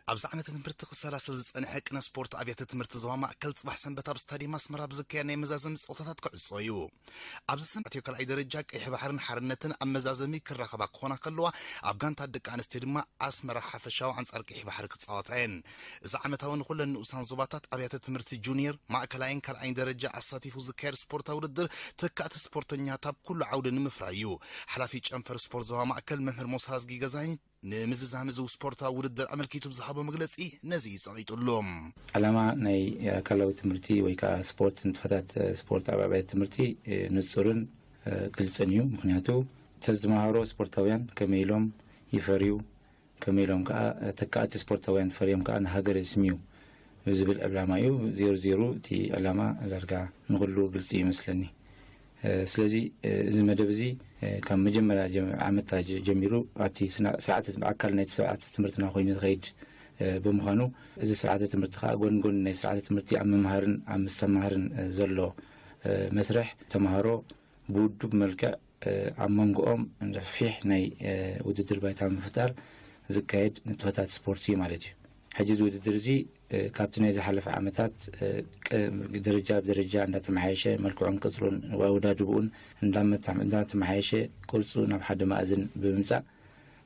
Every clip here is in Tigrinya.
أبز عمت نمرت قصة أنا حكنا سبورت أبيات تمرت زوامع كل صباح سنبت أبز تاري مسمرة بزكياني مزازم سقطات قعصويو أبز سنبت يوكل عيد رجاك إحب حرن حرنتن أم مزازمي كرخبا قونا قلوا أبغان تدك عن استرما أسمر حفشاو عن صارك إحب حركة صوتين إذا عمت هون نقول إن أسان زباطات أبيات تمرت جونيور مع كلاين كل عيد رجع أساتيف وذكر سبورت أوردر تكات سبورتنيا تاب كل عودة نمفرايو حلافيش أنفر سبورت زوامع كل مهر موسهازجي جزاين نمززامزو سبورتا ودر أمريكيتو بزحابو مجلس إيه نزي صعيد اللوم علامة ناي كلاو تمرتي ويكا سبورت انتفتات سبورت أبعاد تمرتي نتصورن كل سنيو مخنياتو تزدمهارو سبورتاويان كميلوم يفريو كميلوم كا تكات سبورتاويان فريم كا نهاجر اسميو زبل قبل مايو 0-0 تي علامة الأرجع نقولو قلسي مثلني سلازي إذا ما دبزي كان مجمل عمت جميرو أبتي ساعات أكل نيت ساعات تمرتنا خوي نتغيد بمخانو إذا ساعات تمرتها قون نيت ساعات تمرتي عم مهارن عم مستمهارن زلوا مسرح تمهارو بودو بملكة عم منقوم نرفيح ناي وددر بيت عم فتار زكايد نتفتات سبورتي مالتي حجز وددرزي كابتن إذا حلف عمتات درجة بدرجة عندها معايشة ملكوعن كثرون وأولادهم عندها معايشة كورسون بحد ما أذن بمسا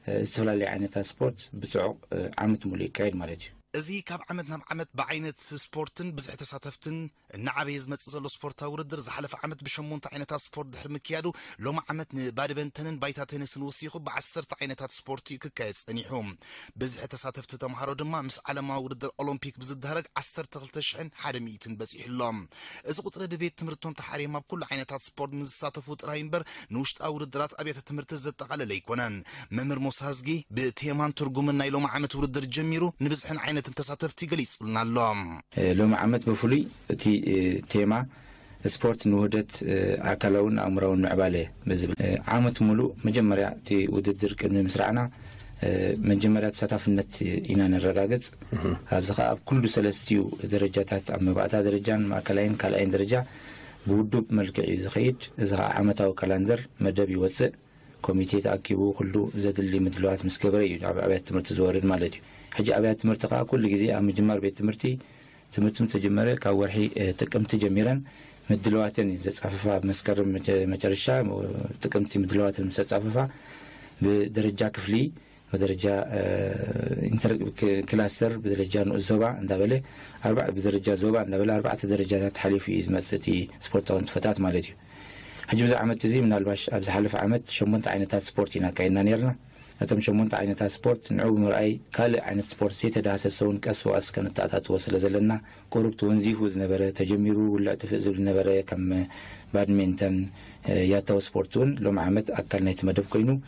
استغلال يعني سبورت بسعق عمت مولي كايد مالتي أزي كاب عمتنا عمت بعينة سبورتن بزح تساتفتن النعبي يزمت زلو سبورتا وردر زحلف عمت بشمون تعينتا سبورت دحر مكيادو لو ما عمت باري بنتنن بايتا تنس نوسيخو بعسر تعينتا سبورتي ككايس انيحوم بزح تساتفت تمهارو دما مس علما وردر أولمبيك بزدهرق عسر تغلتشحن حرميتن بزيح اللهم إذا قطر ببيت تمرتون تحريما بكل عينتا سبورت نزساتفو تراينبر نوشت أو ردرات أبيت تمرت زد على ليكونان ممر موسهازجي بتيمان ترجمنا لو ما عمت وردر جميرو نبزحن عينة انتصاتفتي قليس قلنا اللهم لو ما عمت بفولي تي تيما سبورت نوهدت عكلاون أمرون معبالة بزبل عامت ملو مجمرة تي وددر كلمة مسرعنا مجمرة تساتف النت إنان الرقاقز هابزخاء كل سلستيو درجات أما بعدها درجان مع كلاين درجة بودوب ملكعي زخيد إذا عامتاو كالندر مدب يوزق كوميتي تأكيبو كله زاد اللي مدلوات مسكبري أبيات تمرت زوارد مالتي حاجة أبيات تمرتقى كل جزء أم جمار بيت تمرتي تمرتم تجمرة كورحي تقمت جميرا مدلواتن زتصففا مسكر مجرشا تقمتي مدلوات المستصففا بدرجة كفلي بدرجة كلاستر بدرجة نوزوبا عندبله 4 بدرجة زوبا عندبله 4 درجات حليفي مستي سبورتاون فتات مالتي حجز عمت زي من الباش أبز حلف عمت شمونت عينتات سبورتينا كأننا نيرنا أتم شمونت عينتات سبورت نعوب مرأي كال عينت سبورت سيتا دهس السون كأس وأس كانت تأتات وصل زلنا قرب تونزيف وزنبرة تجميرو ولا تفزل النبرة كم بادمنتن ياتو سبورتون لو عمت أكل نيت مدب كينو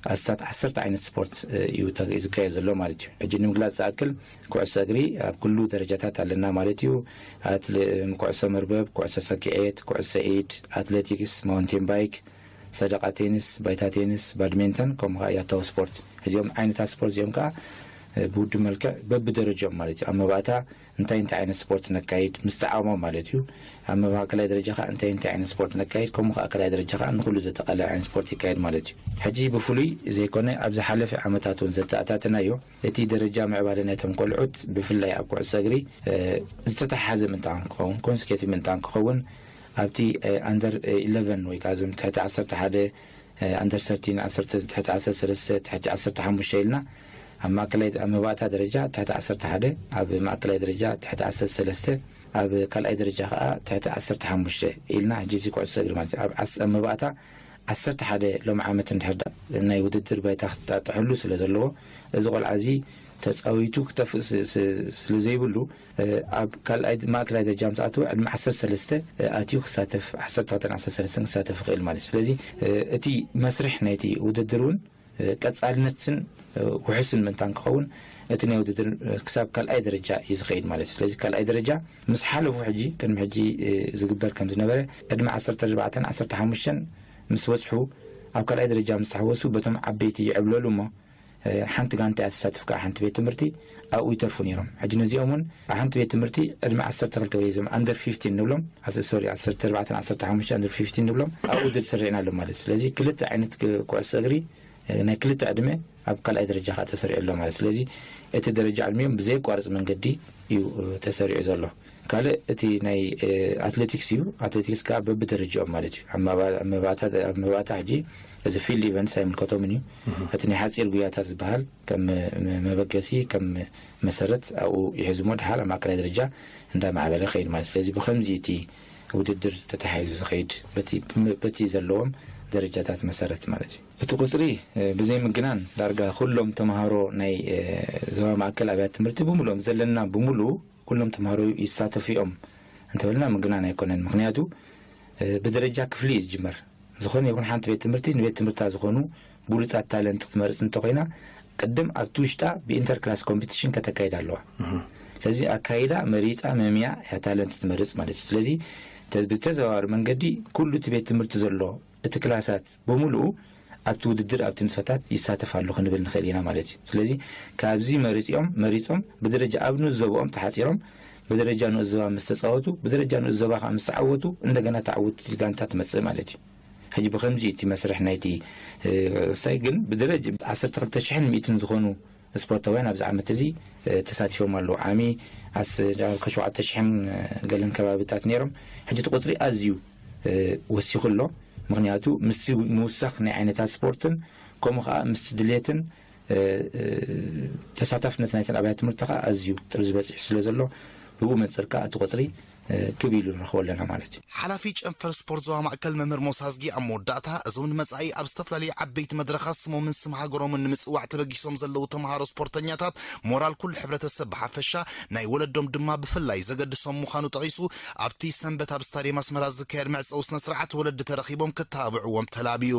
أستات حسرت عينت سبورت يوتا إذا كايز اللو مالتيو أجني مغلاس أكل كوعس أجري بكل درجاتات على مالتيو كوعس مربب كوعس سكيت كوعس سعيد أتلتيكس ماونتين بايك صدقة تنس بايتا تنس بادمنتن كم ياتو سبورت اليوم عينت سبورت يوم كا بود ملكة ببدرجة مالتي أما بعدها أنت عين سبورت نكايد مستعمم مالتيو أما بعد كلا درجة أنت عين سبورت نكايد كم كلا درجة أن كل زت قل عين سبورت كايد مالتيو حجي بفولي زي كنا أبز حلف عمتاتون زت أتاتنا يو التي درجة مع بالناتهم كل عد بفلي أبقى السجري استتحزم من تان كون كونسكيت من تان كون أبتي أندر 11 ويكازم تحت 10 حدا أندر 13 10 تحت 10 سلسة تحت 10 حمش شيلنا أما كلايد أما وقتها درجة تحت 10 حدا أب ما كلايد درجة تحت 10 سلسة أب كلاي درجة تحت 10 حمش إلنا جيزي كوع السجر مالتي أب أما وقتها 10 حدا لو معامة حدا لأنه يوددر بيتاخد تحلو سلزلو إذا قال عزي تساويتو كتف سلزي بلو أب كلاي ما كلايد درجة مساتو مع 10 سلسة أتيو خساتف 10 سلسة خساتف غير مالي سلزي أتي مسرح نيتي وددرون كتصالنتن وحسن من تنقون اتني وددر كساب كالاي درجه يزخيد مالك ስለዚህ كالاي درجه مس حلفو حجي كان حجي زغبر كم زنبره ادم 14 15 مس وصحو ኣብ ካልኣይ ደረጃ ምስተሓወሱ በቶም ዓበይቲ ይዕብለሉ እሞ ሓንቲ ጋንታ ተሳትፍ ከዓ ሓንቲ ቤት ትምህርቲ ኣብኡ ይተርፉ ነይሮም ሕጂ ነዚኦምን ሓንቲ ቤት ትምህርቲ ዕድመ 12 ወይ ዞም ኣንደር 15 ንብሎም 14 15 ኣንደር 15 ንብሎም ኣብኡ ተሰሪዕና ኣሎ ማለት ስለዚ ክልተ ዓይነት ኩዕሶ እግሪ ናይ ክልተ ዕድመ ኣብ ካልኣይ ደረጃ ከዓ ተሰሪዑ ኣሎ ማለት ስለዚ እቲ ደረጃ ዕድሜኦም ብዘይ ቋርጽ መንገዲ እዩ ተሰሪዑ ዘሎ ካለ እቲ ናይ ኣትሌቲክስ እዩ ኣትሌቲክስ ከዓ በብደረጃኦም ማለት እዩ መባታ ሕጂ እዚ ፊልድ ኢቨንት ሳይምልከቶም እዩ እቲ ናይ ሓፂር ጉያታት ዝበሃል ከም መበገሲ ከም መሰረት ኣብኡ ይሕዝሞ ድሓር ኣብ ማእከላይ ደረጃ እንዳማዕበለ ኸይድ ማለት ስለዚ ብኸምዚ እቲ ውድድር ተተሓሒዙ ዝኸይድ በቲ ዘለዎም ደረጃታት መሰረት ማለት እዩ እቲ ቁፅሪ ብዘይ ምግናን ዳርጋ ኩሎም ተምሃሮ ናይ ዞባ ማእከል ኣብያተ ትምህርቲ ብምሉኦም ዘለና ብምሉ ኩሎም ተምሃሮ ይሳተፉ እዮም እንተበልና ምግናን ኣይኮነን ምክንያቱ ብደረጃ ክፍሊ ይጅመር ዝኾነ ይኩን ሓንቲ ቤት ትምህርቲ ንቤት ትምህርታ ዝኾኑ ብሉፃት ታለንት ክትመርጽ እንተኮይና ቅድም ኣብ ትውሽጣ ብኢንተር ክላስ ኮምፒቲሽን ከተካይድ ኣለዋ ስለዚ ኣካይዳ መሪፃ መምያ ያ ታለንት ትመርጽ ማለት ስለዚ ብተዘዋዋሪ መንገዲ ኩሉ እቲ ቤት ትምህርቲ ዘሎ እቲ ክላሳት ብምሉኡ ኣብቲ ውድድር ኣብቲ ንጥፈታት ይሳተፋሉ ክንብል ንኽእል ኢና ማለት እዩ ስለዚ ካብዚ መሪፆም ብደረጃ ኣብ ንዘቦኦም ተሓፂሮም ብደረጃ ንዘባ ምስ ተፃወቱ ብደረጃ ንዘባ ከዓ ምስ ተዓወቱ እንደገና ተዓወቱ ጋንታ ትመጽእ ማለት እዩ ሕጂ ብኸምዚ እቲ መስርሕ ናይቲ ሳይ ግን ብደረጃ 12100 ዝኾኑ ስፖርታውያን ኣብዚ ዓመት እዚ ተሳቲፎም ኣለዉ ዓሚ 7,000 ገለን ከባቢታት ነይሮም ሕጂ እቲ ቁፅሪ ኣዝዩ ወሲኹ ኣሎ ምክንያቱ ምስ ምውሳኽ ናይ ዓይነታት ስፖርትን ከምኡ ከዓ ምስ ድሌትን ተሳታፍነት ናይተን ኣብያተ ትምህርቲ ከዓ ኣዝዩ ጥሪ ዝበፅሕ ስለ ዘሎ ብኡ መንፅርካ እቲ ቁፅሪ ክቢሉ ንረኽቦ ኣለና ማለት እዩ ሓላፊ ጨንፈር ስፖርት ዞባ ማእከል መምህር ሞሳዝጊ ኣብ መወዳእታ እዞም ንመጻኢ ኣብ ዝተፈላለዩ ዓበይቲ መድረኻት ስሞምን ስም ሃገሮምን ንምጽዋዕ ተበጊሶም ዘለዉ ተምሃሮ ስፖርተኛታት ሞራል ኩሉ ሕብረተሰብ ብሓፈሻ ናይ ወለዶም ድማ ብፍላይ ዘገድሶም ምዃኑ ጠቒሱ ኣብቲ ሰንበት ኣብ ስታድየም ኣስመራ ዝካየድ መዕፀዊ ስነ ስርዓት ወለዲ ተረኺቦም ክተባብዕዎም ተላብዩ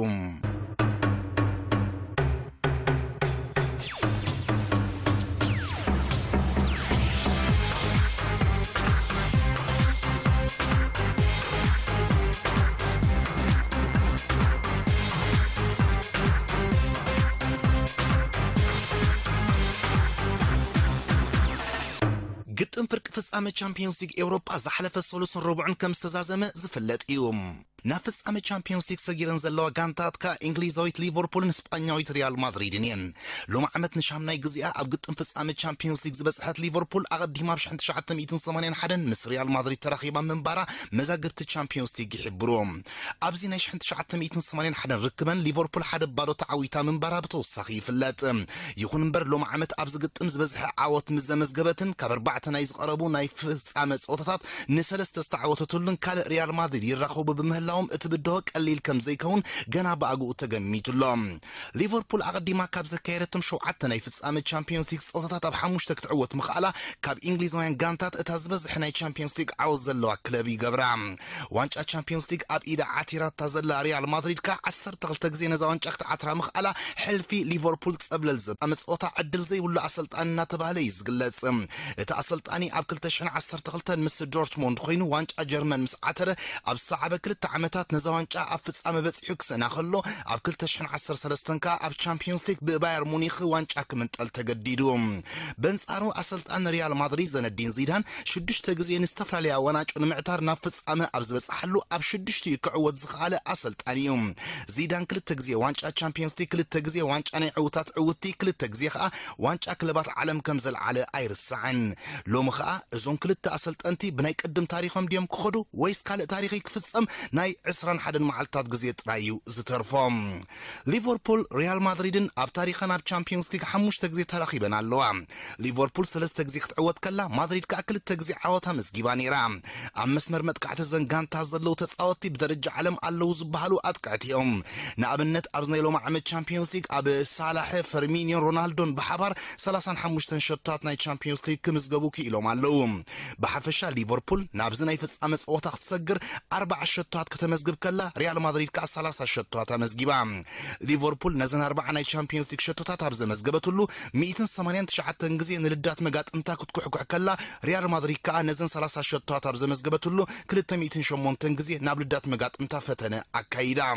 ግጥም ፍርቂ ፍጻመ ቻምፒዮንስ ሊግ ኤውሮጳ ዝሓለፈ ሰሉስን ረቡዕን ከም ዝተዛዘመ ዝፍለጥ እዩ ናብ ፍጻመ ቻምፒዮንስ ሊግ ሰጊረን ዘለዋ ጋንታትካ እንግሊዛዊት ሊቨርፑልን ስጳኛዊት ሪያል ማድሪድን እየን ሎሚ ዓመት ንሻምናይ ግዜኣ ኣብ ግጥም ፍጻመ ቻምፒዮንስ ሊግ ዝበፅሐት ሊቨርፑል ኣቐዲማ ብ 1981 ምስ ሪያል ማድሪድ ተራኺባ ምንባራ መዛግብቲ ቻምፒዮንስ ሊግ ይሕብሩ ኣብዚ ናይ 1981 ርክበን ሊቨርፑል ሓደ ባዶ ተዓዊታ ምንባራ ብተወሳኺ ይፍለጥ ይኹን እምበር ሎሚ ዓመት ኣብዚ ግጥም ዝበዝሐ ዓወት ምስ ዘመዝገበትን ካብ 4 ናይ ዝቐረቡ ናይ ፍጻመ ፆታታት ንሰለስተ ዝተዓወተቱልን ካልእ ሪያል ማድሪድ ይራኸቡ ብምህላዎም እቲ ብድሆ ቀሊል ከም ዘይከውን ገና ብኣግኡ ተገሚቱሎም ሊቨርፑል ኣቐዲማ ካብ ዘካየደቶም 7 ናይ ፍጻመ ቻምፒዮንስ ሊግ ፆታታት ኣብ 5 ክትዕወት ምኽኣላ ካብ እንግሊዛውያን ጋንታት እታ ዝበዝሐ ናይ ቻምፒዮንስ ሊግ ዓወት ዘለዋ ክለብ ይገብራ ዋንጫ ቻምፒዮንስ ሊግ ኣብ ኢዳ ዓቲራታ ዘላ ሪያል ማድሪድ ካ 12 ግዜ ነዛ ዋንጫ ክትዓትራ ምኽኣላ ሕልፊ ሊቨርፑል ፀብለል ዘመፅኦታ ዕድል ዘይብሉ ኣሰልጣኒ እናተባህለ ይዝግለጽ እቲ ኣሰልጣኒ ኣብ 2012 ምስ ዶርትሞንድ ኮይኑ ዋንጫ ጀርመን ምስ ዓተረ ኣብ ሰዓበ 2 ዓመታት ነዛ ዋንጫ ኣብ ፍጻመ በፂሑ ክስና ከሎ ኣብ 2013 ካ ኣብ ቻምፒዮንስ ሊግ ብባየር ሙኒኽ ዋንጫ ክምንጠል ተገዲዱ በንጻሩ ኣሰልጣኒ ሪያል ማድሪድ ዘነዲን ዚዳን 6 ግዜ ንዝተፈላለየ ዋንጫ ንምዕታር ናብ ፍጻመ ኣብ ዝበፅሐሉ ኣብ 6 ክዕወት ዝኽኣለ ኣሰልጣኒ እዩ ዚዳን 2 ግዜ ዋንጫ ቻምፒዮንስ ሊግ 2 ግዜ ዋንጫ ናይ ዕውታት ዕውቲ 2 ግዜ ከዓ ዋንጫ ክለባት ዓለም ከም ዘለዓለ ኣይርስዕን ሎሚ ከዓ እዞም ክልተ ኣሰልጠንቲ ብናይ ቅድም ታሪኾም ድዮም ክኸዱ ወይስ ካልእ ታሪኽ ክፍጸም ናይ 21 መዓልታት ግዜ ጥራይ እዩ ዝተርፎም ሊቨርፑል ሪያል ማድሪድን ኣብ ታሪኸን ኣብ ቻምፒዮንስ ሊግ 5 ግዜ ተራኺበን ኣለዋ ሊቨርፑል 3 ግዜ ክትዕወት ከላ ማድሪድ ከዓ 2 ግዜ ዓወታ መስጊባ ነይራ ኣብ መስመር መጥቃዕቲ ዘንጋንታ ዘለዉ ተፃወቲ ብደረጃ ዓለም ኣለዉ ዝበሃሉ ኣጥቃዕቲ እዮም ንኣብነት ኣብዚ ናይ ሎሚ ዓመት ቻምፒዮንስ ሊግ ኣብ ሳላሕ ፈርሚኒዮ ሮናልዶን ብሓባር 35 ሸቶታት ናይ ቻምፒዮንስ ሊግ ክምዝገቡ ክኢሎም ኣለዉ بحفشا ليفربول نابزنا يفصام صوتا تسجر 4 شتات كتمزجب كلا ريال مدريد كا 30 شتات مزجبا ليفربول نزن 4 ناي تشامبيونز ليج شتات ابز مزجبتلو 189 غزي نلدات مغاط انتا كتكحكح كلا ريال مدريد كا نزن 30 شتات ابز مزجبتلو 208 غزي نابلدات مغاط انتا فتنه اكايدا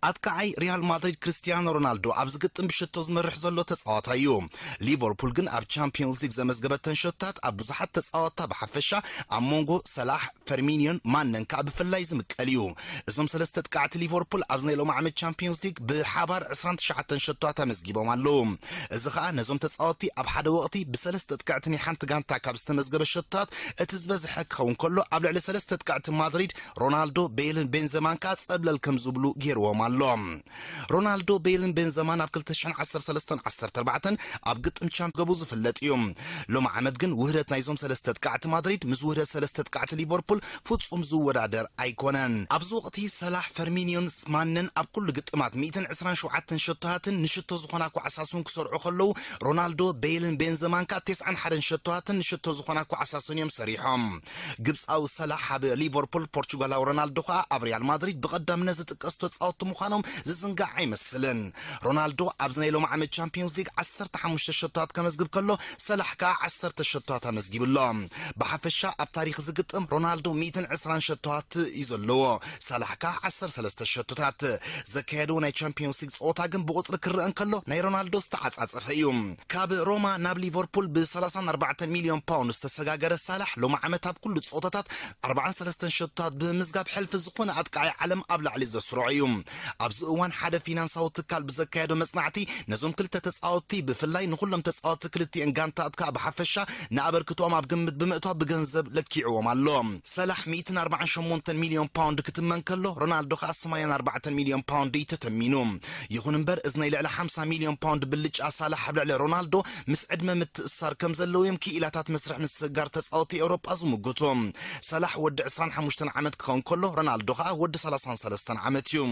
اتكاي ريال مدريد كريستيانو رونالدو ابز قطم بشتو زمرح زلو تصاوتايو ليفربول جن اب تشامبيونز ليج زمزجبتن شتات اب بزحت تصاوتا بحفشا امونغو صلاح فيرمينيون مانن كاب فلاي زمقليو ازم سلسته تقعت ليفربول ابزني لو مع تشامبيونز ليج بحبار 29 شتات مزجيبهم اللو እዚ ከዓ ነዞም ተጻወቲ ኣብ ሓደ ወቅቲ ብሰለስተ ተቃዕትኒ ሓንቲ ጋንታ ካብ ዝተመዝገበ ሸታት እቲ ዝበዝሐ ክኸውን ከሎ ኣብ ልዕሊ ሰለስተ ተቃዕቲ ማድሪድ ሮናልዶ ቤልን ቤንዘማን ካ ጸብለል ከም ዝብሉ ገይርዎም ኣሎም ሮናልዶ ቤልን ቤንዘማን ኣብ 2013-14 ኣብ ግጥም ቻምፕ ገቡ ዝፍለጥ እዮም ሎም ዓመት ግን ውህደት ናይዞም ሰለስተ ተቃዕቲ ማድሪድ ምስ ውህደት ሰለስተ ተቃዕቲ ሊቨርፑል ፍጹም ዝወዳደር ኣይኮነን ኣብዚ ወቅቲ ሰላሕ ፈርሚኒዮን ማንን ኣብ ኩሉ ግጥማት 127 ሸታትን ንሽቶ ዝኾና ኳዓሳሱን ክሰርዑ ከለው ሮናልዶ ቤልን ቤንዘማን ካ 91 ሸታትን ንሽቶ ዝኾና ኳዓሳሱን እዮም ሰሪሖም ግብጻዊ ሰላሕ ኣብ ሊቨርፑል ፖርቹጋላዊ ሮናልዶ ካ ኣብ ሪያል ማድሪድ ብቀዳምነት ዝጥቀስ ተጻወቱ ምዃኖም ዝዝንጋዕ ኣይመስልን ሮናልዶ ኣብ ዝናይሎም ዓመት ቻምፒዮንስ ሊግ 15 ሸታት ከመዝግብ ከሎ ሰላሕ ካ 10 ሸታት መዝጊብሎም ብሓፈሻ ኣብ ታሪኽ ዝግጥም ሮናልዶ 120 ሸታት ይዘለዎ ሰላሕ ካ 13 ሸታት ዘካየዱ ናይ ቻምፒዮንስ ሊግ ጾታ ግን ብቁጽሪ ክርአን ከሎ ናይ ሮናልዶ ዝተዓጻጸፈ እዩ ካብ ሮማ ናብ ሊቨርፑል ብ34 ሚሊዮን ፓውንድ ዝተሰጋገረ ሰላሕ ሎም ዓመት ኣብ ኩሉ ጾታታት 43 ሸታት ብምዝጋብ ሕልፍ ዝኾነ ኣጥቃዒ ዓለም ኣብ ላዕሊ ዘስርዑ እዩ ኣብዚ እዋን ሓደ ፊናንሳዊ ትካል ብዘካየዶ መጽናዕቲ ነዞም ክልተ ተጻወቲ ብፍላይ ንኹሎም ተጻወቲ ክልቲአን ጋንታትካ ብሓፈሻ ንኣበርክቶም ኣብ ግምት ብምእታው ብገንዘብ ለኪዕዎም ኣሎ ሰላሕ 148 ሚሊዮን ፓውንድ ክትመን ከሎ ሮናልዶ ካ 84 ሚሊዮን ፓውንድ ይተተሚኑ ይኹን እምበር እዚ ናይ ልዕሊ 50 ሚሊዮን ፓውንድ ብልጫ ሰላሕ ኣብ ልዕሊ ሮናልዶ ምስ ዕድመ ምትእሳር ከም ዘለዎ እዮም ክኢላታት መስርሕ ምስ ስጋር ተጻወቲ ኤውሮጳ ዝምግቶም ሰላሕ ወዲ 25 ዓመት ክኸውን ከሎ ሮናልዶ ካ ወዲ 33 ዓመት እዩ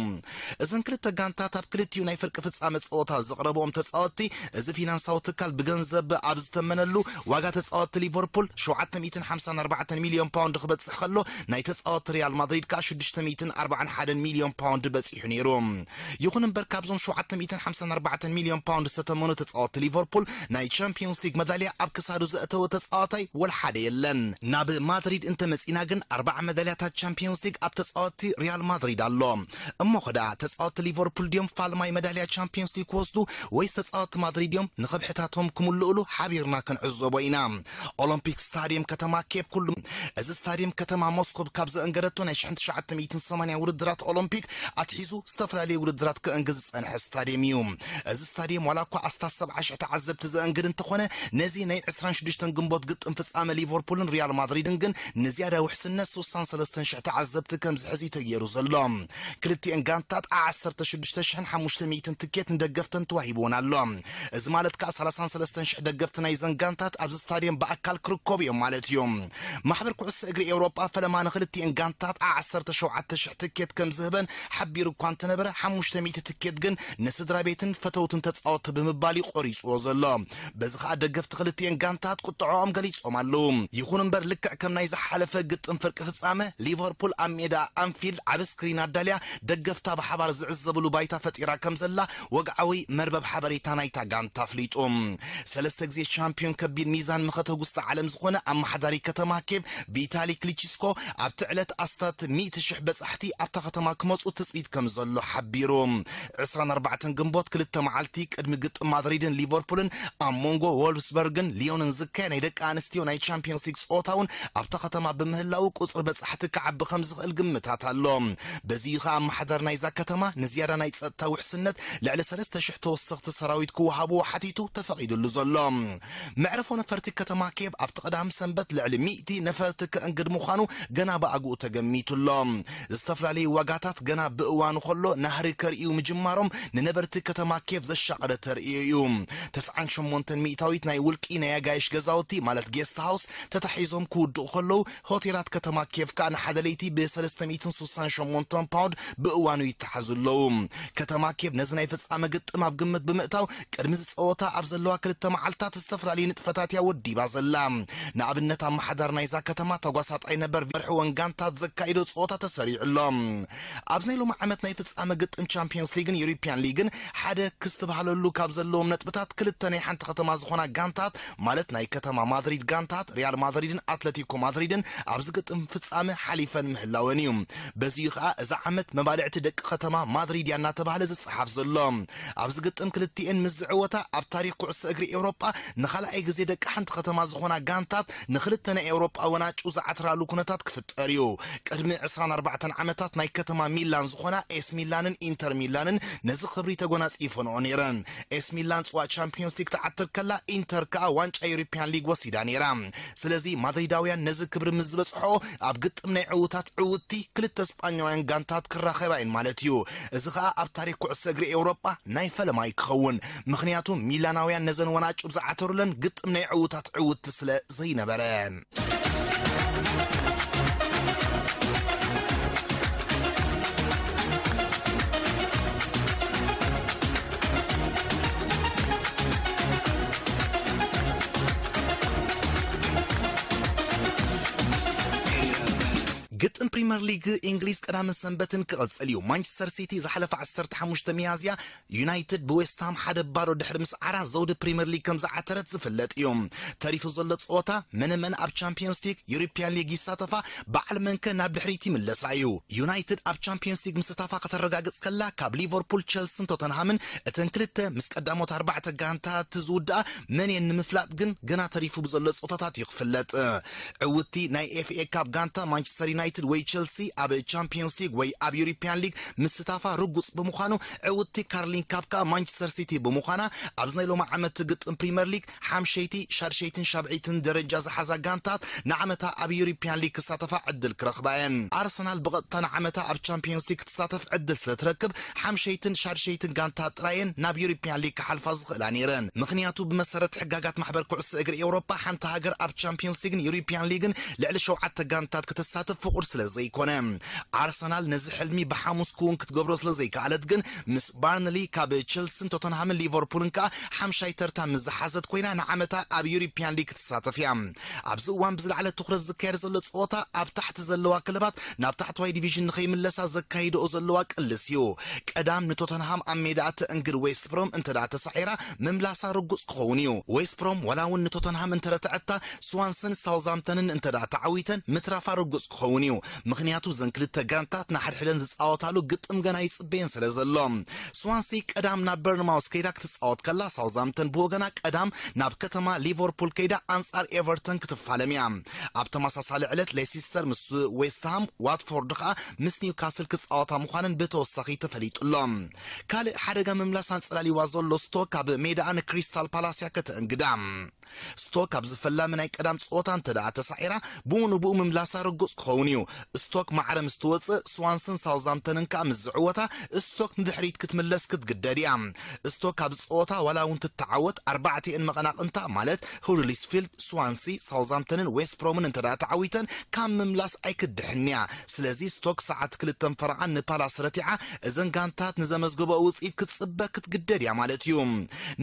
እዘን ክልተ ጋንታት ኣብ ክልቲኡ ናይ ፍርቂ ፍጻመ ጸወታ ዘቕረቦም ተጻወቲ እዚ ፊናንሳዊ ትካል ብገንዘብ ኣብ ዝተመነሉ ዋጋ ተጻወቲ ሊቨርፑል 754 ሚሊዮን ፓውንድ ክበጽሕ ከሎ ናይ ተጻወቲ ሪያል ማድሪድ ካ 641 ሚሊዮን ፓውንድ በጽሑ ነይሩ ይኹን እምበር ካብዞም 754 ሚሊዮን ፓውንድ ዝተመኑ ተጻወቲ ሊቨርፑል ናይ ቻምፒዮንስ ሊግ መዳልያ ኣብ ክሳዱ ዘእተወ ተጻዋታይ ወል ሓደ የለን ናብ ማድሪድ እንተ መጺና ግን 40 መዳልያታት ቻምፒዮንስ ሊግ ኣብ ተጻወቲ ሪያል ማድሪድ ኣሎ እሞ ኸዳ ተጻወቲ ሊቨርፑል ዲዮም ፋልማይ መዳልያ ቻምፒዮንስ ሊግ ወስዱ ወይስ ተጻወቲ ማድሪድ ዲዮም ንኽብሕታቶም ክምልኡሉ ሓቢርና ክንዕዘቦ ኢና ኦሎምፒክ ስታዲየም ከተማ ኬፕ ኩሉ እዚ ስታዲየም ከተማ ሞስኮብ ካብ ዘእንገደቶ ናይ 1980 ውድድራት ኦሎምፒክ ኣትሒዙ ዝተፈላለዩ ውድድራት ክእንግዝ ዝጸንሐ ስታዲየም እዩ እዚ ስታዲየም ዋላ እኳ ኣስታት 70 ተዓዘብቲ ዘእንግድ እንተኾነ ነዚ ናይ 26 ግንቦት ግጥም ፍጻመ ሊቨርፑልን ሪያል ማድሪድን ግን ንዝያዳ ውሕስነት 63,000 ተዓዘብቲ ከም ዝሕዚ ተገይሩ ዘሎ ክልቲአን ጋንታት 16,500 ትኬት ንደገፍተን ተዋሂቦን ኣሎ እዚ ማለት ከዓ 33,000 ደገፍቲ ናይ ዘን ጋንታት ኣብዚ ስታዲየም ብኣካል ክርከቡ እዮም ማለት እዩ ማሕበር ኩዕሶ እግሪ ኤውሮጳ ፈለማ ንክልቲአን ጋንታት 17,000 ትኬት ከም ዝህበን ሓቢሩ እኳ እንተነበረ 500 ትኬት ግን ንስድራ ቤትን ፈተውትን ተጻወቲ ብምባል ይቆሪጽዎ ዘሎ በዚ ከዓ ደገፍቲ ክልቲአን ጋንታት ቁጥዖም ገሊጾም ኣለዉ ይኹን እምበር ልክዕ ከም ናይ ዝሓለፈ ግጥም ፍርቂ ፍጻመ ሊቨርፑል ኣብ ሜዳ ኣንፊልድ ዓብ ስክሪን ኣዳልያ ደገፍታ ብሓባር ዝዕዘብሉ ባይታ ፈጢራ ከም ዘላ ወግዓዊ መርበብ ሓበሬታ ናይታ ጋንታ ኣፍሊጡ ሰለስተ ግዜ ቻምፒዮን ከቢድ ሚዛን ምኸተጉስቲ ዓለም ዝኾነ ኣመሓዳሪ ከተማ ኬብ ቪታሊ ክሊችስኮ ኣብቲ ዕለት ኣስታት 100,000 በጻሕቲ ኣብታ ከተማ ክመፁ ትጽቢት ከም ዘሎ ሓቢሩ 24 ግንቦት ክልተ መዓልቲ ቅድሚ ግጥም ማድሪድን ሊቨርፑልን ኣብ ሞንጎ ወልፍስበርግን ሊዮንን ዝካየድ ናይ ደቂ ኣንስትዮ ናይ ቻምፒዮንስ ሊግ ጾታውን ኣብታ ከተማ ብምህላው ቁጽሪ በጻሕቲ ክዓቢ ከም ዝኽእል ግምታት ኣሎ በዚ ከዓ ኣመሓዳሪ ናይዛ ከተማ ንዝያዳ ናይ ጸጥታ ውሕስነት ልዕሊ 3,000 ተወሰኽቲ ሰራዊት ክወሃቡ ሓቲቱ ተፈቒዱሉ ዘሎ መዕረፎ ነፈርቲ ከተማ ኬብ ኣብቲ ቀዳም ሰንበት ልዕሊ 100 ነፈርቲ ክእንግድ ምዃኑ ገና ብኣግኡ ተገሚቱሎ ዝተፈላለዩ ዋጋታት ገና ብእዋኑ ከሎ ናህሪ ከርእዩ ምጅማሮም ንነበርቲ ከተማ ኬብ ዘሻቐደ ተርእዩ እዩ 98 ሚእታዊት ናይ ውልቂ ናይ ኣጋይሽ ገዛውቲ ማለት ጌስት ሃውስ ተታሒዞም ክውድቑ ከለው ሆቴላት ከተማ ኬብ ከዓ ንሓደ ለይቲ ብ368 ፓውንድ ብእዋኑ ይተሓዙ ኣለዉ ከተማ ኬብ ነዝናይ ፍጻመ ግጥም ኣብ ግምት ብምእታው ቅድሚ ዝፀወታ ኣብ ዘለዋ ክልተ መዓልታት ዝተፈላለዩ ንጥፈታት ያወዲባ ዘላ ንኣብነት ኣብ ማሕደር ናይዛ ከተማ ተጓሳጣይ ነበር ቨርሒ ወንጋንታት ዘካይዶ ፀወታ ተሰሪዑሎም ኣብ ናይ ሎማ ዓመት ናይ ፍጻመ ግጥም ቻምፒየንስ ሊግን ዩሮፒያን ሊግን ሓደ ክስተባሃለሉ ካብ ዘለዎም ነጥብታት ክልተ ናይ ሓንቲ ከተማ ዝኾና ጋንታት ማለት ናይ ከተማ ማድሪድ ጋንታት ሪያል ማድሪድን አትሌቲኮ ማድሪድን ኣብዚ ግጥም ፍጻመ ሓሊፈን ምህላወን እዩ በዚሁ ከዓ እዛ ዓመት መባልዕቲ ደቂ ከተማ ማድሪድ ያ እናተባሃለ ዝፅሓፍ ዘሎ ኣብዚ ግጥም ክልቲአን ምስ ዝዕወታ ኣብ ታሪክ ኩዕሶ እግሪ ኤውሮጳ ንኻልኣይ ግዜ ደቂ ሓንቲ ከተማ ዝኾና ጋንታት ንክልተ ናይ ኤውሮጳ ወናጩ ዝዓትራሉ ኩነታት ክፍጠር እዩ ቅድሚ 24 ዓመታት ናይ ከተማ ሚላን ዝኾና ኤስ ሚላንን ኢንተር ሚላንን ነዚ ክብሪ ተጎናፂፈንኦ ነይረን ኤስ ሚላን ጽዋዕ ቻምፒየንስ ሊግ ተዓትር ከላ ኢንተር ከዓ ዋንጫ ዩሮፒያን ሊግ ወሲዳ ነይራ ስለዚ ማድሪዳውያን ነዚ ክብሪ ምስ ዝበፅሖ ኣብ ግጥም ናይ ዕውታት ዕውቲ ክልተ ስጳኛውያን ጋንታት ክራኸባ እየን ማለት እዩ እዚ ከዓ ኣብ ታሪክ ኩዕሶ እግሪ ኤውሮጳ ናይ ፈለማ ይክኸውን ምክንያቱ ሚላናውያን ነዘን ወናጩ ዝዓተሩለን ግጥም ናይ ዕውታት ዕውቲ ስለ ዘይነበረ ግጥም ፕሪሚየር ሊግ እንግሊዝ ቀዳምን ሰንበትን ክቕጽል እዩ ማንቸስተር ሲቲ ዝሓለፈ 15 ሚያዝያ ዩናይትድ ብዌስትሃም ሓደ ባዶ ድሕሪ ምስዓራ ዘውዲ ፕሪሚየር ሊግ ከም ዝዓተረት ዝፍለጥ እዩ ተሪፉ ዘሎ ፀወታ መነመን ኣብ ቻምፒየንስ ሊግ ዩሮፒያን ሊግ ይሳተፋ በዓል መንከ ናብ ድሕሪት ይምለሳ እዩ ዩናይትድ ኣብ ቻምፒየንስ ሊግ ምስታፋ ከተረጋግጽ ከላ ካብ ሊቨርፑል ቸልሲን ቶተንሃምን እተን ክልተ ምስ ቀዳሞት 4 ጋንታት ዝውድኣ መን ንምፍላጥ ግን ገና ተሪፉ ብዘሎ ፀወታታት ይኽፍለጥ ዕውቲ ናይ ኤፍኤ ካፕ ጋንታ ማንቸስተር ዩናይትድ ወይ ቸልሲ ኣብ ቻምፒየንስ ሊግ ወይ ኣብ ዩሮፒያን ሊግ ምስታፋ ርጉጽ ብምዃኑ ዕውቲ ካርሊን ካፕ ካ ማንቸስተር ሲቲ ብምዃና ኣብ ናይ ሎማ ዓመት ግጥም ፕሪሚየር ሊግ ሓምሸይቲ ሻድሸይትን ሻብዒትን ደረጃ ዝሓዛ ጋንታት ንዓመታ ኣብ ዩሮፒያን ሊግ ክሳተፋ ዕድል ክረኽባየን ኣርሰናል ብቐጥታ ንዓመታ ኣብ ቻምፒየንስ ሊግ ክትሳተፍ ዕድል ስለትረክብ ሓምሸይትን ሻድሸይትን ጋንታት ጥራየን ናብ ዩሮፒያን ሊግ ክሓልፋ ዝኽእላ ነይረን ምክንያቱ ብመሰረት ሕጋጋት ማሕበር ኩዕሶ እግሪ ኤውሮጳ ሓንቲ ሃገር ኣብ ቻምፒየንስ ሊግን ዩሮፒያን ሊግን ልዕሊ 7 ጋንታት ክትሳተፍ ፍቁር ስለዘይኮነ ኣርሰናል ነዚ ሕልሚ ብሓሙስ ክውን ክትገብሮ ስለዘይከኣለት ግን ምስ ባርንሊ ካብ ቸልሲን ቶተንሃምን ሊቨርፑልን ከዓ ሓምሻይ ተርታ ምዝሓዘት ኮይና ንዓመታ ኣብ ዩሮፒያን ሊግ ክትሳተፍ እያ ኣብዚ እዋን ብዝለዓለ ትኩረት ዝካየድ ዘሎ ፀወታ ኣብ ታሕቲ ዘለዋ ክለባት ናብ ታሕተዋይ ዲቪዥን ንኸይምለሳ ዘካይድኦ ዘለዋ ቅልስ እዩ ቀዳም ንቶተንሃም ኣብ ሜዳ እንግድ ዌስት ብሮም እንተዳ ተሳዒራ ምምላሳ ርጉጽ ክኸውን እዩ ዌስት ብሮም ወላ እውን ንቶተንሃም እንተረትዐታ ስዋንሰን ሳውዛምተንን እንተዳ ተዓዊተን ምትራፋ ርጉጽ ክኸውን እዩ ምክንያቱ ዘን ክልተ ጋንታት ንሓድሕደን ዝፃወታሉ ግጥም ገና ይፅበየን ስለ ዘሎ ስዋንሲ ቀዳም ናብ በርንማውስ ከይዳ ክትፃወት ከላ ሳውዛምተን ብወገና ቀዳም ናብ ከተማ ሊቨርፑል ከይዳ አንጻር ኤቨርተን ክትፋለም እያ ኣብ ተመሳሳሊ ዕለት ሌሲስተር ምስ ዌስትሃም ዋትፎርድ ከዓ ምስ ኒውካስል ክፃወታ ምዃነን ብተወሳኺ ተፈሊጡሎም ካልእ ሓደጋ ምምላስ አንፅላሊዋ ዘሎ ስቶክ ኣብ ሜዳ ንክሪስታል ፓላስያ ከተእንግዳ ስቶክ ኣብ ዝፈላም ናይ ቀዳም ፀወታ እንተዳ ተሳዒራ ብኡንብኡ ምምላሳ ርጉጽ ክኸውን እዩ ስቶክ ማዕረ ምስ ትወፅእ ስዋንሰን ሳውዛምተንን ከዓ ምስ ዝዕወታ ስቶክ ንድሕሪት ክትምለስ ክትግደድ እያ ስቶክ ኣብ ፀወታ ዋላ እውን ትተዓወት 4 መቐናቕንታ ማለት ሁድሊስፊልድ ስዋንሲ ሳውዛምተንን ዌስት ብሮምን እንተዳ ተዓዊተን ካብ ምምላስ ኣይክድሕን እያ ስለዚ ስቶክ ሰዓት 2 ፈርዓን ንፓላስ ረቲዓ እዘን ጋንታት ንዘመዝገበ ውፅኢት ክትፅበ ክትግደድ እያ ማለት እዩ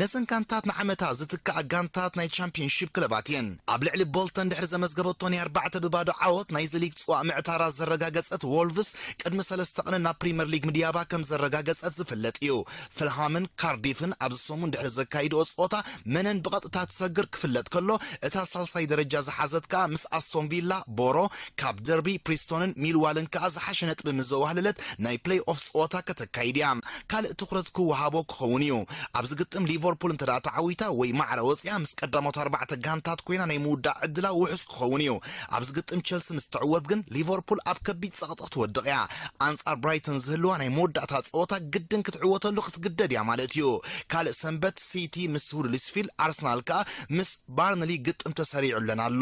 ነዘን ጋንታት ንዓመታ ዝትክኣ ጋንታት ናይ ቻምፒየንሺፕ ክለባትየን ኣብ ልዕሊ ቦልተን ድሕሪ ዘመዝገበቶ ናይ 4 ብባዶ ዓወት ናይ ዝሊግ ጽዋዕ ምዕታራ ዘረጋገጸት ወልቭስ ቅድሚ 3 ቀን ናብ ፕሪሚየር ሊግ ምድያባ ከም ዘረጋገጸት ዝፍለጥ እዩ ፍልሃምን ካርዲፍን ኣብ ሰሙን ድሕሪ ዘካይድኦ ፀወታ መነን ብቐጥታ ትሰግር ክፍለጥ ከሎ እታ ሳልሳይ ደረጃ ዝሓዘት ከዓ ምስ ኣስቶን ቪላ ቦሮ ካብ ደርቢ ፕሪስቶንን ሚልዋልን ከዓ ዝሓሸ ነጥቢ ምዘዋህለለት ናይ ፕሌይ ኦፍ ፀወታ ከተካይድ እያ ካልእ ትኩረት ክወሃቦ ክኸውን እዩ ኣብዚ ግጥም ሊቨርፑል እንተዳ ተዓዊታ ወይ ማዕረ ወፅያ ምስ ቀዳሞት 4 ጋንታት ኮይና ናይ ምውዳዕ ዕድላ ውሕስ ክኸውን እዩ ኣብዚ ግጥም ቸልሲ ምስ ትዕወት ግን ሊቨርፑል ኣብ ከቢድ ፀቕጥቕ ትወድቕ እያ አንጻር ብራይተን ዝህልዋ ናይ መወዳእታ ፀወታ ግድን ክትዕወተሉ ክትግደድ እያ ማለት እዩ ካልእ ሰንበት ሲቲ ምስ ሁድሊስፊልድ ኣርሰናል ከዓ ምስ ባርንሊ ግጥም ተሰሪዑለን ኣሎ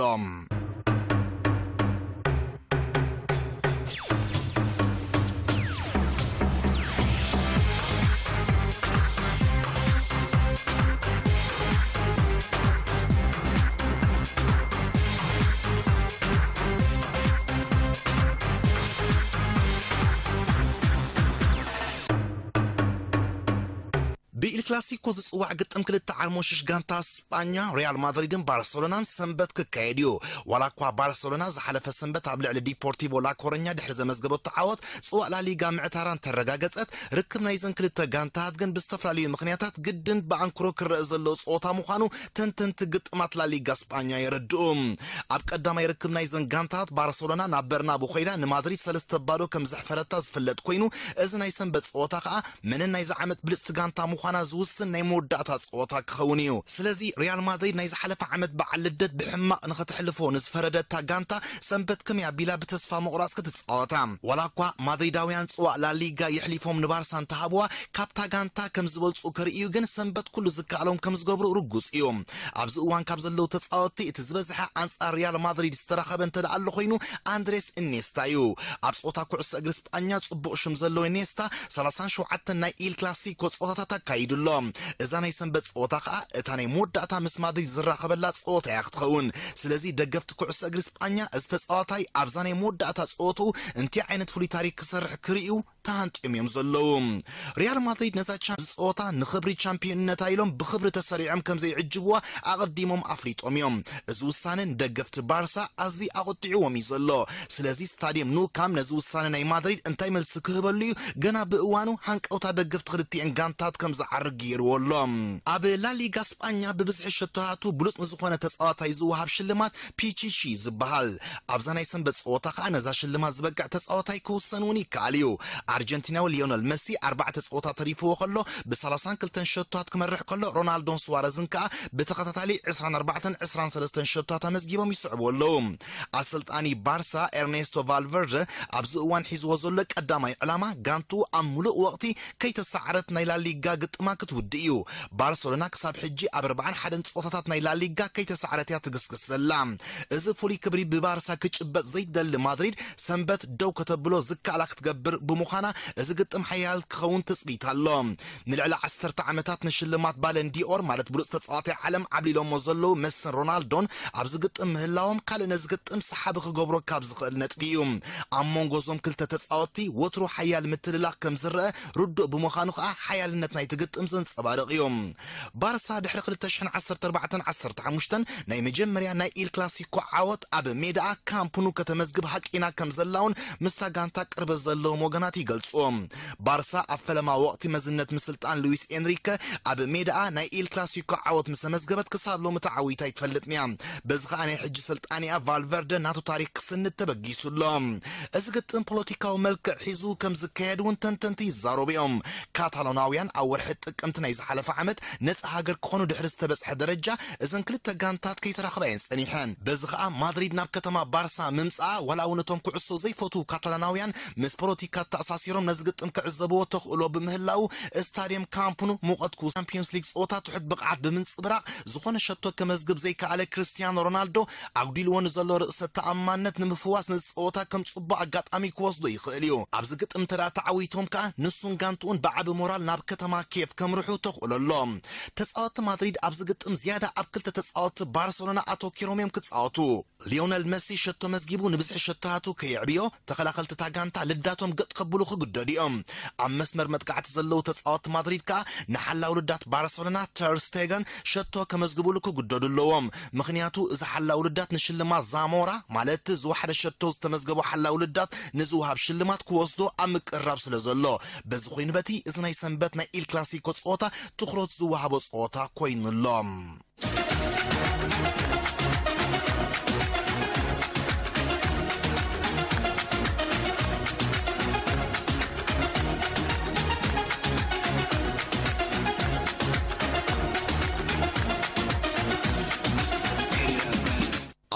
بإل كلاسيكو زصواع قطم كلتا عالموشش غانتا اسبانيا ريال مدريدن بارسلونان سنبت ككايديو ولاكوا بارسلونا زحلف سنبت ابلع لديبورتيفو لا كورنيا دحر زمزغبو تعاوت صواع لا ليغا معتاران ترغاغصت ركب نايزن كلتا غانتات ግን بستفلالي مخنياتات قدن بانكرو كرئ زلو صوتا مخانو تنتنت قطمات لا ليغا اسبانيا يردوم اب قدما يركب نايزن غانتات بارسلونا نابرنابو خيدا نمادريد سلسته بادو كم زحفرتا زفلت كوينو اذن ايسنبت صوتا خا من نايز عمت بلست غانتا مخانا زوسن ناي موداتا صوتا كخونيو سلازي ريال مدريد نايز حلف عمت بعلدت بحما نختحلفو نزفردتا غانتا سنبت كم يا بلا بتصفى مقراس كتصاوتا ولاكوا مدريداويان صواع لا ليغا يحلفهم نبارسان تهابوا كابتا غانتا كم زبلصو كريو ግን سنبت كل زكالهم كم زغبرو رغوص ايوم ابز اوان كاب زلو تصاوتي تزبزح انصار ريال مدريد استراخب انت دالو خوينو اندريس انيستايو ابصوتا كعس اجر اسبانيا صبو شم زلو انيستا 37 ناي إل كلاسيكو صوتا تكايدلهم اذا ناي سنبت صوتا اتاني موداتا مس مدريد زراخبلا صوتا يختخون سلازي دغفت كعس اجر اسبانيا استصاوتاي ابزاني موداتا صوتو انتي عينت فلي تاريخ كسرح كريو تانت اميم زلوم ريال مدريد نزا تشامبيونز صوتا نخبري تشامبيون نتايلهم بخبره تسريعم كم زي عجبوا اقديمهم افريطوم يوم ازوسانن دغفت بارسا ازي اقطعوهم يزلو سلازي ستاديوم نو كام نزوسانن اي مدريد انتي ملس كهبليو غنا بأوانو هانقوتا دغفت خدتي انغانتات كم زعرق يرولهم اب لا ليغا اسبانيا ببزح شتاتو بلوص مزخونه تصاوتا يزوهاب شلمات بيتشي زبحال ابزاناي سنبت صوتا خانزا شلمات زبقع تصاوتاي كوسنوني كاليو ارجنتينا وليونيل ميسي 4 تصوتا تريفو خلو ب30 كلتن شوتات كمرح كله رونالدو سواريز انكا بتقطاتالي 24 شوتات مزغيبهم يصعبوا لهم اسلطاني بارسا ارنيستو فالفيردي ابزوان حيزو زلك قداماي علامه غانتو املو وقتي كي تسعرت ناي لا ليغا قطما كتوديو بارسلونا كساب حجي اب 41 صوتات ناي لا ليغا كي تسعرت يا تغسكسلا از فولي كبري ببارسا كچبت زيد دل مدريد سنبت دو كتبلو زكالا كتغبر بمخانا از قطم حيال كخون تثبيت اللهم نلعل 10 عامتات نشلمات بالن دي اور مالت بلوص تصاطي عالم عبليلهم مزلو مسن رونالدون ابز قطم هلاهم قال نز قطم سحاب خغبرو كابز خل نطقيوم امونغوزوم كلتا تصاوتي وترو حيال متللا كم زرا ردو بمخانو حيالنت ناي تقطم زنصبارقيوم بارسا دحر 2014 ناي مجمريا ناي إل كلاسيكو عاوت اب ميدا كامبونو كتمزغب حقينا كم زلاون مستغانتا قرب زلو وغنات يغلصوم بارسا افلما وقت مزنت مسلطان لويس انريكا اب ميدا ناي إل كلاسيكو عاوت مسمزغبت كسابلو متعويتا يتفلطنيا بزخ اني حج سلطانيا فالفيردي ناتو تاريخ سن تبغيسولم ازغطن بوليتيكاو ملك حيزو كم زكاد ونتنتنتي زاروبيوم كاتالوناويان او ورحت قمت ناي زحلف عمت نص هاجر كونو دحرس تبصح درجه اذن كلتا غانتات كيتراخبين صنيحن بزخ مدريد ناب كتما بارسا ممصا ولا ونتم كعسو زي فوتو كاتالوناويان مس بوليتيكا تاساسيروم نزغطن كعزبو تخلو بمهلاو استاديوم كامبونو موقتكو چامبيونز ليج صوتا تحت بقعت بمنصبراق زخون شتو كمزغب زي كاله كريستيانو رونالدو اغديلون زلو رأس التأمانت نمفواس نصوتا كم صبا اغاطامي كوسدو يخليو ابزغط امترا تعويتهم كا نسون غانتون بعب مورال ناب كتما كيف كمرحو تخللهم تصاوت مدريد ابزغط زياده ابكلت تصاوت بارسلونا اتو كيروميم كتصاوتو ليونيل ميسي شتو مزغيبو نبزح شتاتو كيعبيو تخلاخلت تاغانتا لداتهم قد قبلو خغدديهم ام مسمر متقعت زلو تصاوت مدريد كا نحلاو لدات بارسلونا تيرستيغن شتو كمزغبو لكو غددلوهم مخنياتو اذا حلاو لدات نشلما زامورا مالت زو حد شتو تمزغبو حلاو لدات نزوهاب شلمات كوسدو ام قراب سلازلو بزخوين بتي اذا ناي سنبتنا إل كلاسيكو صوتا تخرج زوهاب صوتا كوينلهم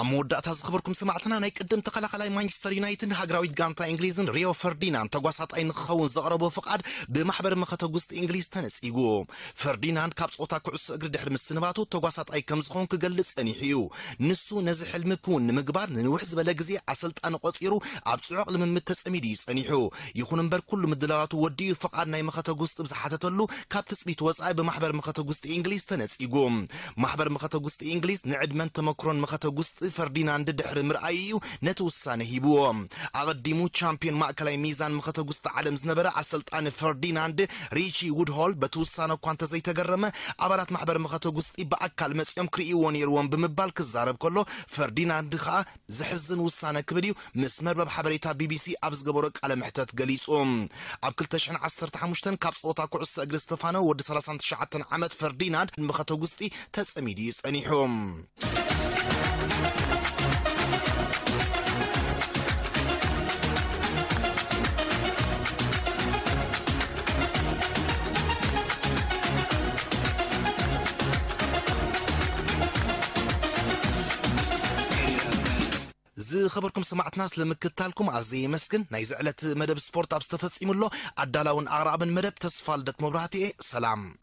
مودات خبركم سمعتنا ناي قدم تقلقلاي مانشستر يونايتد هاغراويت غانتا انجليزن ريو فرديناند تغواسات اي نخون زقربو فقاد بمحبر مختغوست انجليز تنصيغو فرديناند كاب صوتا كعس اغر دحر مسنباتو تغواسات اي كم زخون كغلص انيحيو نسو نزي حلمكون نمغبار نوحز بلا غزي اسلطان قصيرو اب صعق لممت تصميدي صنيحو يكون امبر كل مدلاتو ودي فقاد ناي مختغوست بزحاتتلو كاب تصبيت وصاي بمحبر مختغوست انجليز تنصيغو محبر مختغوست انجليز نعدمن تمكرون مختغوست ፈርዲናንድ ድሕሪ ምርኣዩ ነቲ ውሳነ ሂብዎም ኣቐዲሙ ቻምፒዮን ማእከላይ ሚዛን ምኸተጉስቲ ዓለም ዝነበረ ኣሰልጣኒ ፈርዲናንድ ሪቺ ውድሆል በቲ ውሳነ እኳ እንተዘይተገረመ ኣባላት ማሕበር ምኸተጉስቲ በኣካል መፅኦም ክርእይዎ ነይርዎም ብምባል ክዛረብ ከሎ ፈርዲናንድ ከዓ ዝሕዝን ውሳነ ክብል እዩ ምስ መርበብ ሓበሬታ ቢቢሲ ኣብ ዝገበሮ ቃለ ምሕተት ገሊጹ ኣብ 2015 ካብ ፆታ ኩዕሶ እግሪ ዝተፋነ ወዲ 39 ዓመት ፈርዲናንድ ምኸተጉስቲ ተጸሚዱ ይጸኒሑ خبركم سمعتنا سلمكتالكم عزي مسكن ناي زعلت مدب سبورت اب استفصيم له عدالاون اغرابن مدب تصفال دك مبراتي سلام